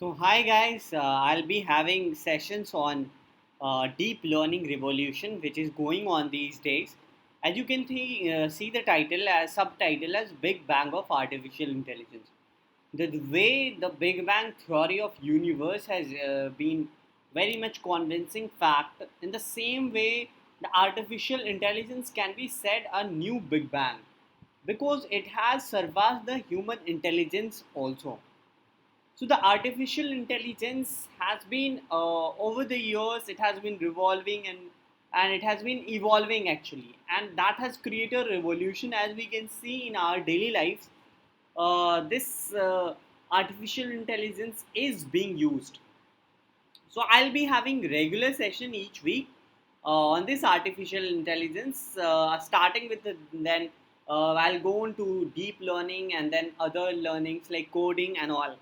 So hi guys, I'll be having sessions on deep learning revolution, which is going on these days. As you can see the title as subtitle as Big Bang of Artificial Intelligence. The way the Big Bang theory of universe has been very much convincing fact. In the same way, the artificial intelligence can be said a new Big Bang because it has surpassed the human intelligence also. So the artificial intelligence has been over the years it has been revolving and it has been evolving actually, and that has created a revolution as we can see in our daily lives. This artificial intelligence is being used. So I'll be having regular session each week on this artificial intelligence, starting with then I'll go into deep learning and then other learnings like coding and all.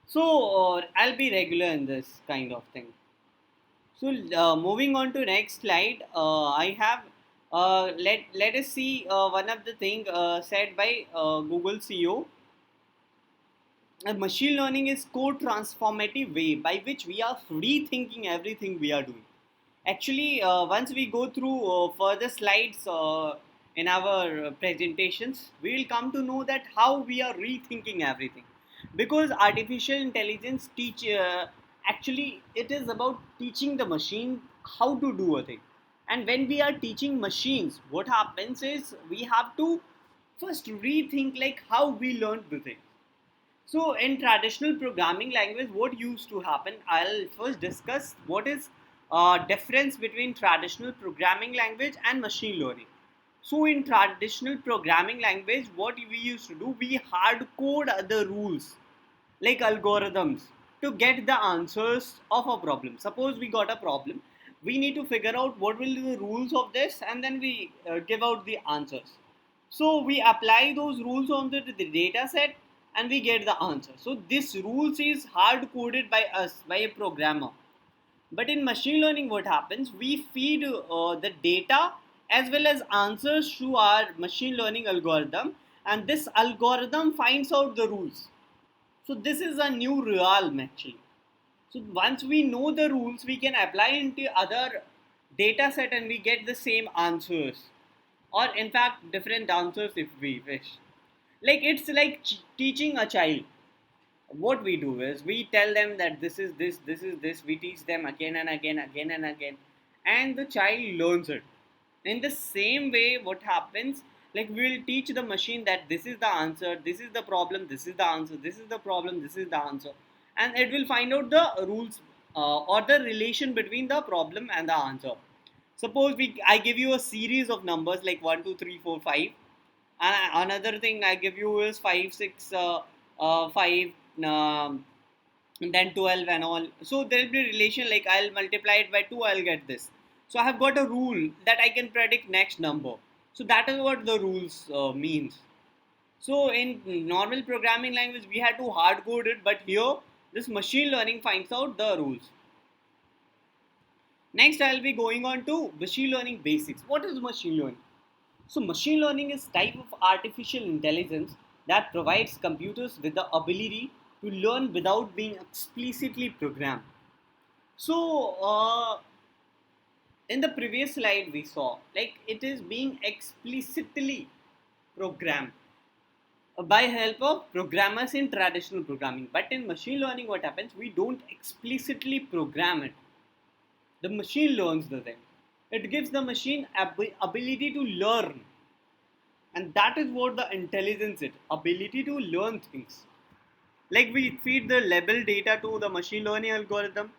So I'll be regular in this kind of thing. So moving on to next slide, I have let us see one of the thing said by Google CEO. Machine learning is co-transformative way by which we are rethinking everything we are doing. Actually, once we go through further slides in our presentations, we will come to know that how we are rethinking everything. Because artificial intelligence actually it is about teaching the machine how to do a thing. And when we are teaching machines, what happens is we have to first rethink like how we learned the thing. So in traditional programming language, what used to happen? I'll first discuss what is difference between traditional programming language and machine learning. So in traditional programming language, what we used to do, we hard code the rules like algorithms to get the answers of a problem. Suppose we got a problem, we need to figure out what will be the rules of this, and then we give out the answers. So we apply those rules onto the data set and we get the answer. So this rules is hard coded by us, by a programmer. But in machine learning, what happens? We feed the data as well as answers to our machine learning algorithm, and this algorithm finds out the rules. So this is a new realm actually. So once we know the rules, we can apply into other data set and we get the same answers, or in fact different answers if we wish. Like it's like teaching a child. What we do is we tell them that this is this, this is this. We teach them again and again, again and again, and the child learns it. In the same way, what happens? Like we'll teach the machine that this is the answer, this is the problem, this is the answer, this is the problem, this is the answer, and it will find out the rules or the relation between the problem and the answer. Suppose I give you a series of numbers like 1, 2, 3, 4, 5, and another thing I give you is 5, 6, 5, um, and then 12 and all. So there will be a relation like I'll multiply it by 2, I'll get this. So I have got a rule that I can predict next number. So that is what the rules means. So in normal programming language, we had to hard code it, but here this machine learning finds out the rules. Next, I'll be going on to machine learning basics. What is machine learning? So machine learning is type of artificial intelligence that provides computers with the ability to learn without being explicitly programmed. So in the previous slide we saw like it is being explicitly programmed by help of programmers in traditional programming. But in machine learning, what happens? We don't explicitly program it. The machine learns the thing. It gives the machine ability to learn, and that is what the intelligence is: ability to learn things. Like we feed the label data to the machine learning algorithm,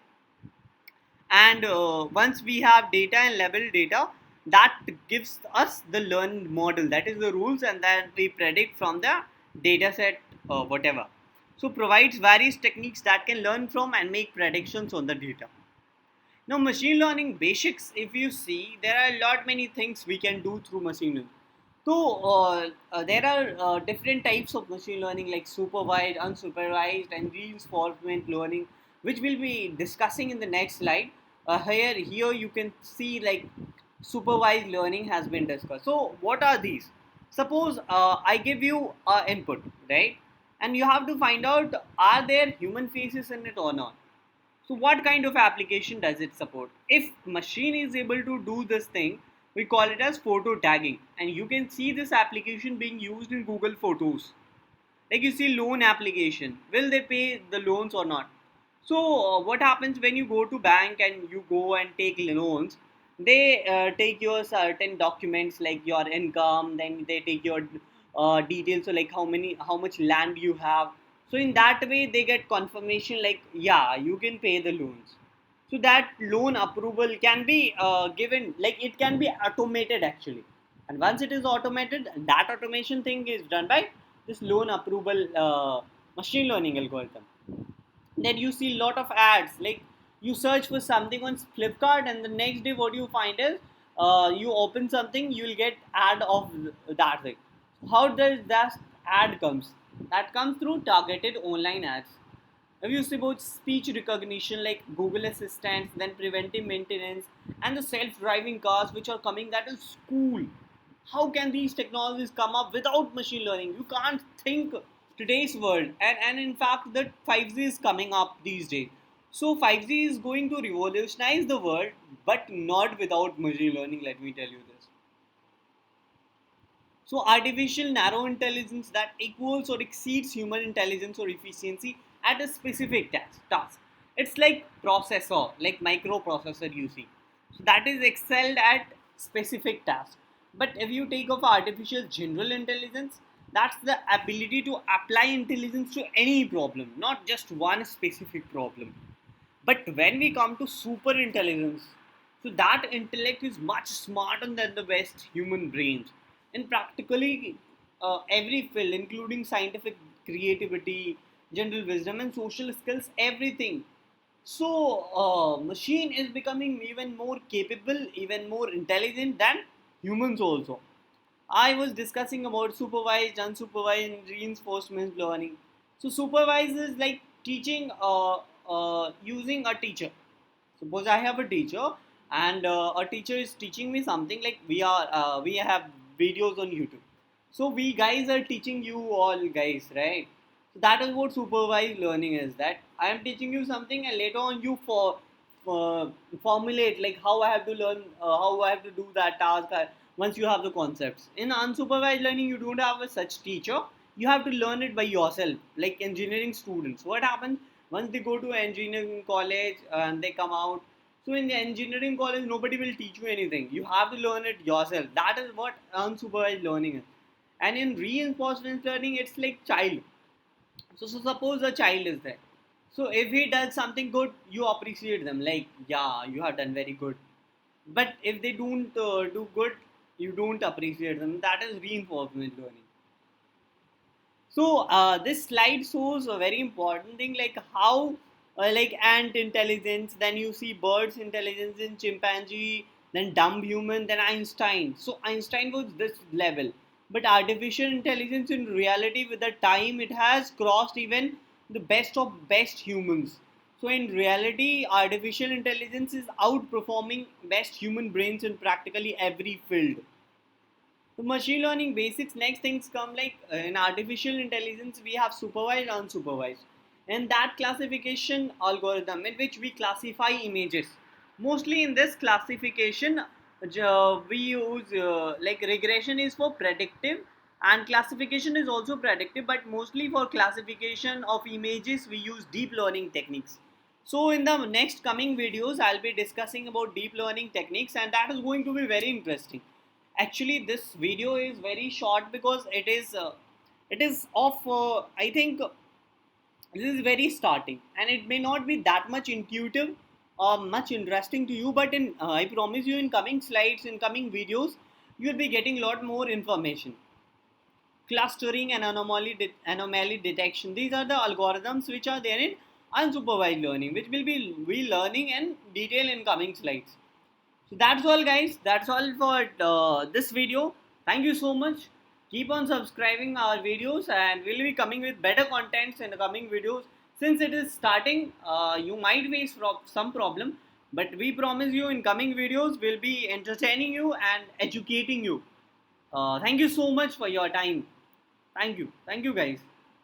and once we have data and label data, that gives us the learned model, that is the rules, and then we predict from the data set whatever. So provides various techniques that can learn from and make predictions on the data. Now machine learning basics, if you see, there are a lot many things we can do through machine learning. So there are different types of machine learning like supervised, unsupervised, and reinforcement learning, which we'll be discussing in the next slide. Here you can see like supervised learning has been discussed. So what are these? Suppose I give you input, right? and you have to find out, are there human faces in it or not. So what kind of application does it support? If machine is able to do this thing, we call it as photo tagging, and you can see this application being used in Google Photos. Like you see loan application, will they pay the loans or not? So what happens when you go to bank and you go and take loans? They take your certain documents like your income, then they take your details, so like how much land you have. So in that way they get confirmation like, yeah, you can pay the loans. So that loan approval can be given, like it can be automated actually. And once it is automated, that automation thing is done by this loan approval machine learning algorithm. Then you see lot of ads, like you search for something on Flipkart, and the next day what you find is, you open something, you will get ad of that thing. How does that ad comes? That comes through targeted online ads. If you see about speech recognition like Google Assistant, then preventive maintenance, and the self-driving cars which are coming, that is cool. How can these technologies come up without machine learning? You can't think today's world, and in fact that 5G is coming up these days. So 5G is going to revolutionize the world, but not without machine learning, let me tell you this. So artificial narrow intelligence that equals or exceeds human intelligence or efficiency at a specific task. It's like processor, like microprocessor you see. So that is excelled at specific tasks. But if you take of artificial general intelligence, that's the ability to apply intelligence to any problem, not just one specific problem. But when we come to super intelligence, so that intellect is much smarter than the best human brains in practically every field, including scientific creativity, general wisdom, and social skills, everything. So, machine is becoming even more capable, even more intelligent than humans also. I was discussing about supervised, unsupervised, and reinforcement learning. So supervised is like teaching, using a teacher. Suppose I have a teacher, and a teacher is teaching me something, like we have videos on YouTube. So we guys are teaching you all guys, right? So that is what supervised learning is. That I am teaching you something, and later on you uh, formulate like how I have to learn, how I have to do that task. Once you have the concepts in unsupervised learning, you don't have a such teacher. You have to learn it by yourself. Like engineering students, what happens once they go to engineering college and they come out? So in the engineering college, nobody will teach you anything. You have to learn it yourself. That is what unsupervised learning is. And in reinforcement learning, it's like child. So suppose a child is there. So if he does something good, you appreciate them. Like, yeah, you have done very good. But if they don't do good, you don't appreciate them. That is reinforcement learning. So this slide shows a very important thing, like how, like ant intelligence, then you see birds intelligence in chimpanzee, then dumb human, then Einstein. So Einstein was this level, but artificial intelligence in reality with the time it has crossed even the best of best humans. So in reality, artificial intelligence is outperforming best human brains in practically every field. The machine learning basics, next things come like in artificial intelligence, we have supervised, unsupervised. And that classification algorithm in which we classify images. Mostly in this classification, we use like regression is for predictive, and classification is also predictive, but mostly for classification of images, we use deep learning techniques. So in the next coming videos, I'll be discussing about deep learning techniques, and that is going to be very interesting. Actually this video is very short because it is of I think this is very starting, and it may not be that much intuitive or much interesting to you, but in I promise you in coming slides, in coming videos, you will be getting a lot more information. Clustering and anomaly detection, these are the algorithms which are there in unsupervised learning, which will be we learning in detail in coming slides. So that's all guys, that's all for this video. Thank you so much. Keep on subscribing our videos, and we'll be coming with better contents in the coming videos. Since it is starting, you might face some problem, but we promise you in coming videos we'll be entertaining you and educating you. Thank you so much for your time. Thank you guys.